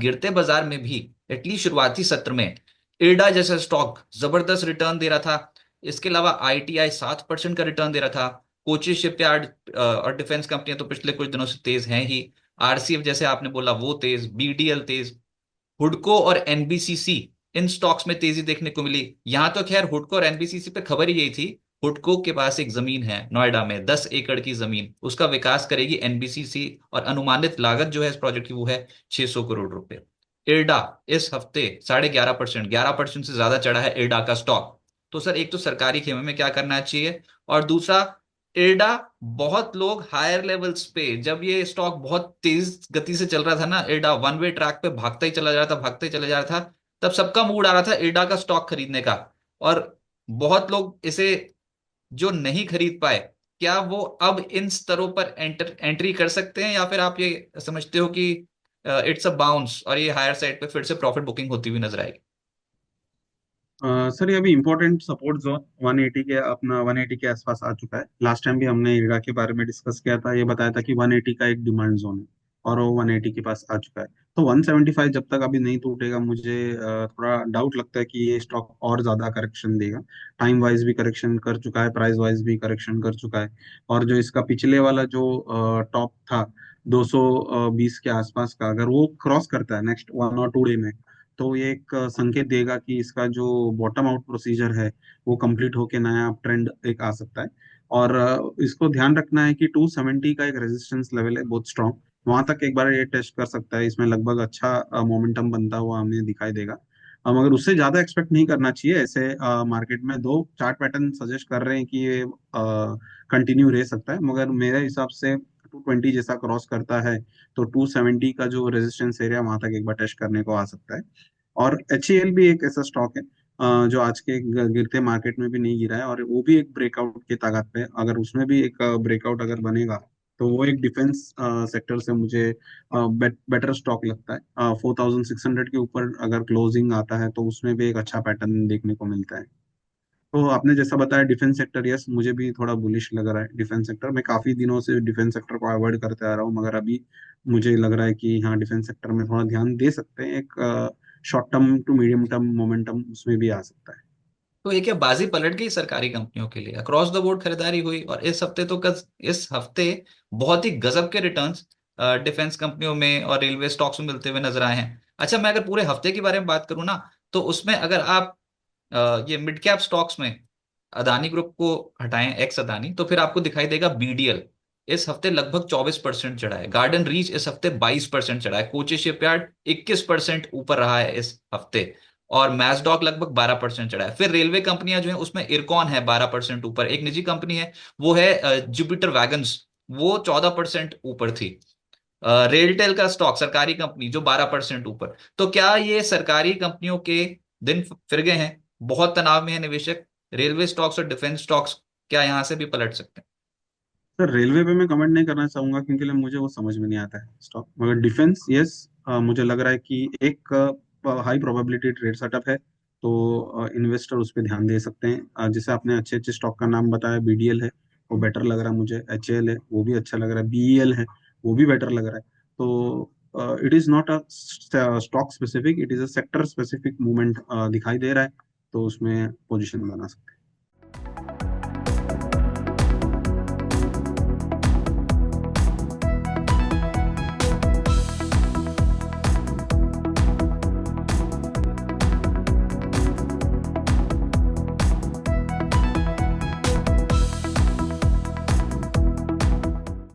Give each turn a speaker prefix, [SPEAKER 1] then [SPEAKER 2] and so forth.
[SPEAKER 1] गिरते बाजार में भी एटलीस्ट शुरुआती सत्र में इरडा जैसा स्टॉक जबरदस्त रिटर्न दे रहा था। इसके अलावा आईटीआई 7% का रिटर्न दे रहा था। कोची शिपयार्ड और डिफेंस कंपनियां तो पिछले कुछ दिनों से तेज हैं ही। आरसीएफ जैसे आपने बोला वो तेज, बीडीएल तेज, हुडको और एनबीसीसी, इन स्टॉक्स में तेजी देखने को मिली। यहां तो खैर हुडको और एनबीसीसी पे खबर ही यही थी। हुडको के पास एक जमीन है नोएडा में, 10 एकड़ की जमीन, उसका विकास करेगी एनबीसीसी, और अनुमानित लागत जो है इस प्रोजेक्ट की वो है 600 करोड़ रुपए। इरडा इस हफ्ते 11.5%, 11% से ज्यादा चढ़ा है इरडा का स्टॉक। तो सर एक तो सरकारी खेमे में क्या करना चाहिए, और दूसरा इरडा, बहुत लोग हायर लेवल्स पे जब ये स्टॉक बहुत तेज गति से चल रहा था ना, इरडा वन वे ट्रैक पे भागता ही चला जा रहा था, भागता ही चला जा रहा था, तब सबका मूड आ रहा था इरडा का स्टॉक खरीदने का। और बहुत लोग इसे जो नहीं खरीद पाए, क्या वो अब इन स्तरों पर एंट्री कर सकते हैं, या फिर आप ये समझते हो कि इट्स अ बाउंस और ये हायर साइड पे फिर से प्रॉफिट बुकिंग होती हुई नजर आएगी?
[SPEAKER 2] सर ये अभी इम्पोर्टेंट सपोर्ट जोन 180 के, अपना 180 के आसपास आ चुका है। लास्ट टाइम भी हमने इरा के बारे में डिस्कस किया था, ये बताया था कि 180 का एक डिमांड जोन है और वो 180 के पास आ चुका है। तो 175 जब तक अभी नहीं टूटेगा, मुझे थोड़ा डाउट लगता है कि ये स्टॉक और ज्यादा करेक्शन देगा। टाइम वाइज भी करेक्शन कर चुका है, प्राइस वाइज भी करेक्शन कर चुका है। और जो इसका पिछले वाला जो टॉप था 220 के आसपास का, अगर वो क्रॉस करता है नेक्स्ट 1 और 2 डे में, तो ये एक संकेत देगा कि इसका जो बॉटम आउट प्रोसीजर है वो कंप्लीट होके नया ट्रेंड एक आ सकता है। और इसको ध्यान रखना है कि 270 का एक रेजिस्टेंस लेवल है बहुत स्ट्रांग, वहां तक एक बार ये टेस्ट कर सकता है। इसमें लगभग अच्छा मोमेंटम बनता हुआ हमें दिखाई देगा। मगर उससे ज्यादा एक्सपेक्ट नहीं करना चाहिए। ऐसे मार्केट में दो चार्ट पैटर्न सजेस्ट कर रहे हैं कि ये कंटिन्यू रह सकता है, मगर मेरे हिसाब से 220 जैसा क्रॉस करता है तो 270 का जो रेजिस्टेंस एरिया वहां तक एक बार टेस्ट करने को आ सकता है। और एच भी एक ऐसा स्टॉक है जो आज के गिरते मार्केट में भी नहीं गिरा है, और वो भी एक ब्रेकआउट की ताकत पे है। अगर उसमें भी एक ब्रेकआउट अगर बनेगा, तो वो एक डिफेंस सेक्टर से मुझे बेटर स्टॉक लगता है। 4600 के ऊपर अगर क्लोजिंग आता है तो उसमें भी एक अच्छा पैटर्न देखने को मिलता है। तो आपने जैसा बताया डिफेंस सेक्टर, यस मुझे भी थोड़ा बुलिश लग रहा है डिफेंस सेक्टर। मैं काफी दिनों से डिफेंस सेक्टर को अवॉइड करते आ रहा हूँ, मगर अभी मुझे लग रहा है कि हाँ डिफेंस सेक्टर में थोड़ा ध्यान दे सकते हैं। एक short term to medium term momentum उसमें भी आ सकता है।
[SPEAKER 1] तो ये क्या बाजी पलट गई सरकारी कंपनियों के लिए? अक्रॉस द बोर्ड खरीदारी हुई, और इस हफ्ते तो इस हफ्ते बहुत ही गजब के रिटर्न्स डिफेंस कंपनियों में और रेलवे स्टॉक्स में मिलते हुए नजर आए हैं। अच्छा, मैं अगर पूरे हफ्ते के बारे में बात करूं ना, तो उसमें अगर आप ये मिड कैप स्टॉक्स में अदानी ग्रुप को हटाएं, एक्स अदानी, तो फिर आपको दिखाई देगा बीडीएल इस हफ्ते लगभग 24% चढ़ा है, गार्डन रीच इस हफ्ते 22% चढ़ा है, कोची शिपयार्ड 21% ऊपर रहा है इस हफ्ते, और मैजडॉक लगभग 12% चढ़ा है। फिर रेलवे कंपनियां जो है उसमें इरकॉन है 12% ऊपर, एक निजी कंपनी है वो है जुपिटर वैगन्स, वो 14% ऊपर थी। रेलटेल का स्टॉक सरकारी कंपनी जो 12% ऊपर। तो क्या ये सरकारी कंपनियों के दिन फिर गए हैं? बहुत तनाव में है निवेशक, रेलवे स्टॉक्स और डिफेंस स्टॉक्स क्या यहां से भी पलट सकते हैं?
[SPEAKER 2] सर रेलवे पे मैं कमेंट नहीं करना चाहूंगा, क्योंकि मुझे वो समझ में नहीं आता है स्टॉक। मगर डिफेंस यस, मुझे लग रहा है कि एक हाई प्रोबेबिलिटी ट्रेड सेटअप है, तो इन्वेस्टर उस पर ध्यान दे सकते हैं। जैसे आपने अच्छे अच्छे स्टॉक का नाम बताया, बीडीएल है वो बेटर लग रहा है मुझे, एचएल है वो भी अच्छा लग रहा है, बीईएल है वो भी बेटर लग रहा है। तो it is not a stock specific, it is a sector specific movement दिखाई दे रहा है, तो उसमें पोजिशन बना सकते हैं।